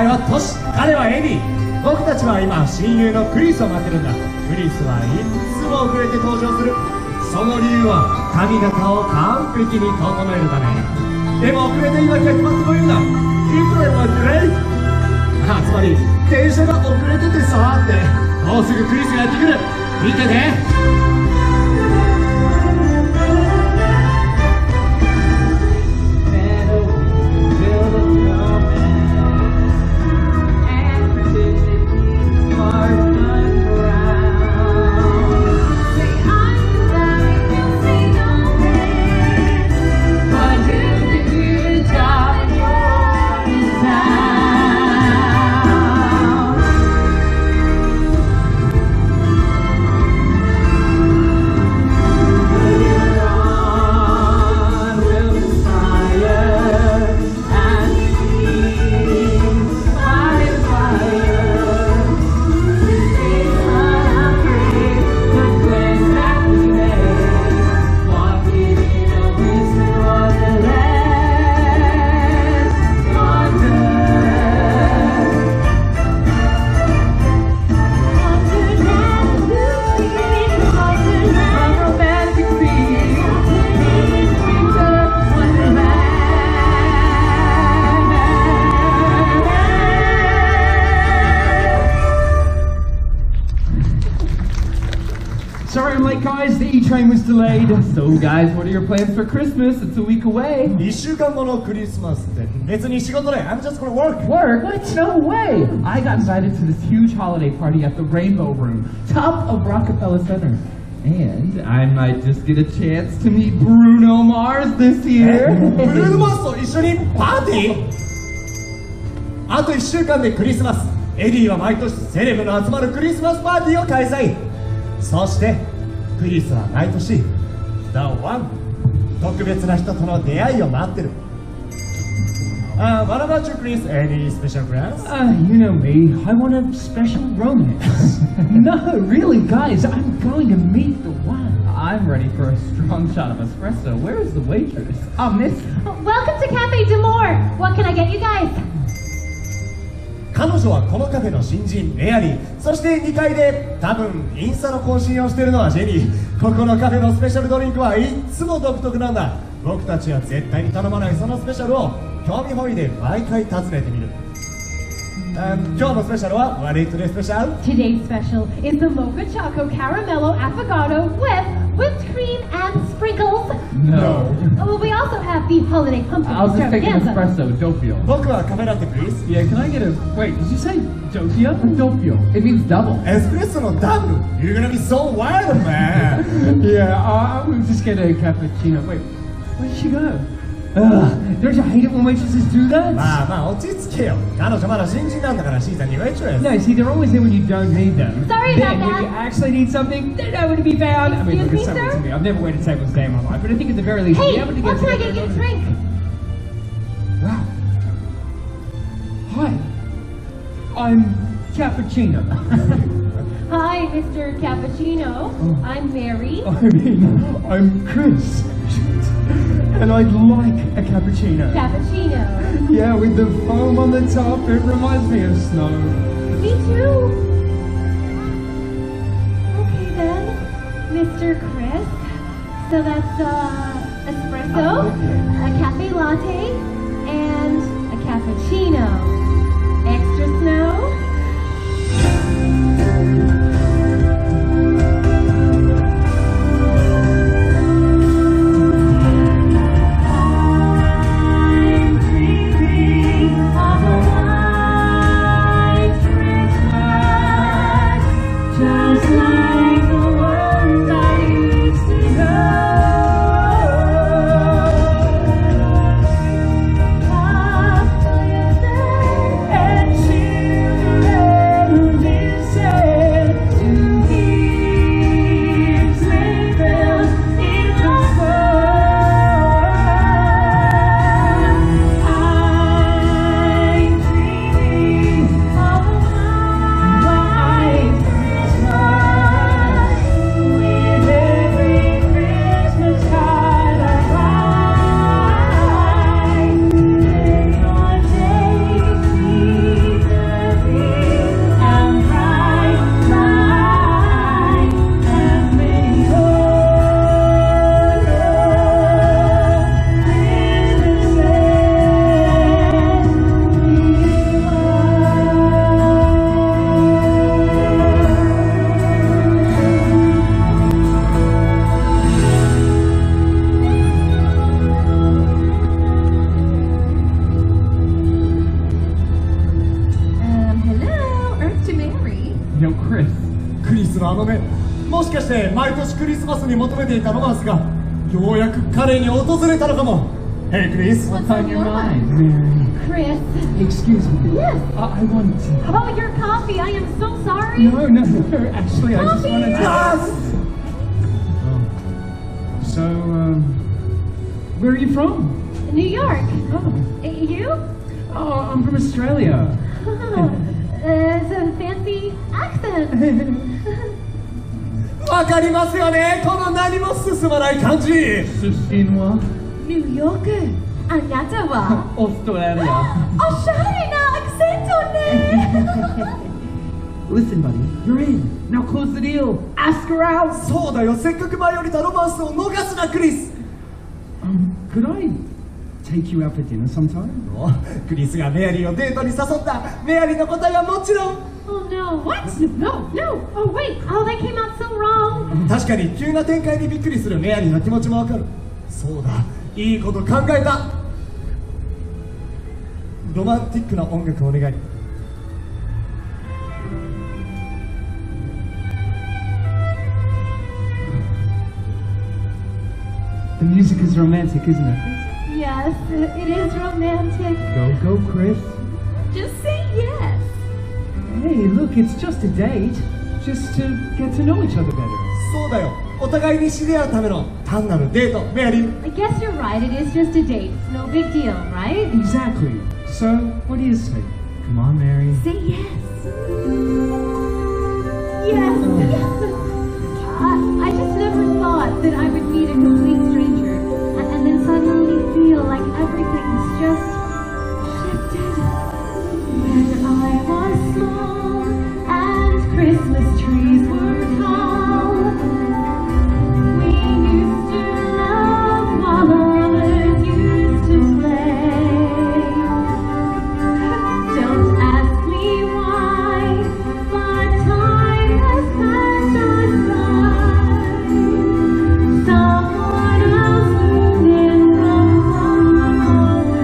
はトシ、彼はエディ。僕たちは今親友のクリスを待ってるんだ。クリスはいつも遅れて登場する。その理由は髪型を完璧に整えるため。でも遅れていなきゃ決まってこいんだ。いくらはデレイ。つまり電車が遅れててさーって。もうすぐクリスがやってくる。見てね。Sorry I'm late, guys. The E-train was delayed. So, guys, what are your plans for Christmas? It's a week away. 2週間後のクリスマスって別に仕事で I'm just gonna work. Work? What? No way. I got invited to this huge holiday party at the Rainbow Room, top of Rockefeller Center. And I might just get a chance to meet Bruno Mars this year. ブルーノ・マースと一緒にパーティー？あと1週間でクリスマス。エディは毎年セレブの集まるクリスマスパーティーを開催。そしてクリスは毎年 The One 特別な人との出会いを待ってる。What about you, Chris? Any special plans? You know me. I want a special romance. No, really, guys, I'm going to meet the one. I'm ready for a strong shot of espresso. Where is the waitress? Oh, miss. Welcome to Cafe D'Amour. What can I get you guys? 彼女はこのカフェの新人メアリー。そして2階で多分インスタの更新をしているのはジェニー。ここのカフェのスペシャルドリンクはいつも独特なんだ。僕たちは絶対に頼まないそのスペシャルを興味本位で毎回訪ねてみる。今日のスペシャルは What is today's special? Today's special is the Mocha Choco Caramello Affogato with whipped cream and sprinkles. No. Well, we also have the holiday pumpkin I'll just take an extravaganza. espresso, doppio. 僕はカフェラテ please. Yeah, can I get a... Wait, did you say doppio or doppio? It means double. エスプレッソのダブル You're gonna be so wild, man. Yeah, I will just get a cappuccino. Wait, where'd she go? Don't you hate it when waitresses do that? まあ落ち着けよ。彼女まだ新人なんだから She's a new waitress. No, see, they're always there when you don't need them. Sorry then, about when you that. actually need something, they're nowhere to be found. I mean, look, Excuse it's me, something sir? to me. I've never waited tables a day in my life, but I think at the very least, Hey, be able to what get can I get you a drink? Wow. Hi. I'm Cappuccino. Hi, Mr. Cappuccino. I'm Mary. I mean, I'm Chris. And I'd like a cappuccino. Cappuccino. Yeah, with the foam on the top, it reminds me of snow. Me too. Okay then, Mr. Chris. So that's espresso, a cafe latte, and a cappuccino. Extra snow. You know, Chris, クリスのあの目、もしかして毎年クリスマスに求めていたロマンスがようやく彼に訪れたのかも。Hey Chris, what's on your mind, Mary? Chris. Excuse me. Yes. I wanted to. Oh, your coffee. I am so sorry. No. Actually, I just wanted to. Yes! So, where are you from? New York. Oh, You? I'm from Australia. It's a fancy accent. わかりますよね、この何も進まない感じ。出身は New York. あなたはオーストラリア。おしゃれなアクセントね。Listen, buddy, you're in. Now close the deal. Ask her out. そうだよ、せっかく舞い降りたロマンスを逃すなクリス。Could I take you out for dinner sometime? クリスがメアリーをデートに誘った。メアリーの答えはもちろん。Oh no, what? No. Oh wait, oh that came out so wrong. 確かに急な展開にびっくりするメアリーの気持ちもわかる。そうだ、いいこと考えた。ロマンティックな音楽をお願い。The music is romantic, isn't it? Yes, it is romantic. Go, Chris. Just say yes. Hey, look, it's just a date. Just to get to know each other better. そうだよ、お互いに知り合うための単なるデート。メアリー、 I guess you're right, it is just a date. It's no big deal, right? Exactly. So, what do you say? Come on, Mary. Say yes. Yes. I just never thought that I would meet a complete stranger and then suddenly feel like everything's just shifted. When I was small and Christmas trees were tall, we used to love while others used to play. Don't ask me why, but time has passed us by. Someone else moved in from far away.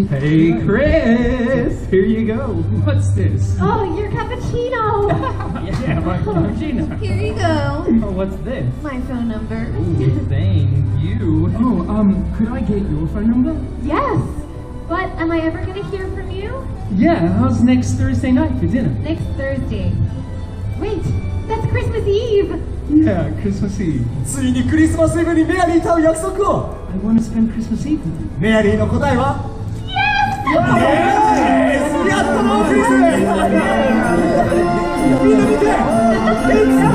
Hey, Chris! Here you go. What's this? Oh, your cappuccino. Yeah, my cappuccino. Here you go. Oh, what's this? My phone number. Ooh, thank you. Oh, could I get your phone number? Yes. But am I ever going to hear from you? Yeah, how's next Thursday night for dinner? Next Thursday. Wait, that's Christmas Eve. Yeah, Christmas Eve. ついにクリスマスイブにメアリーと会う約束を。 I want to spend Christmas Eve with you. メアリーの答えは Yes! やったのクリス。みんな見て。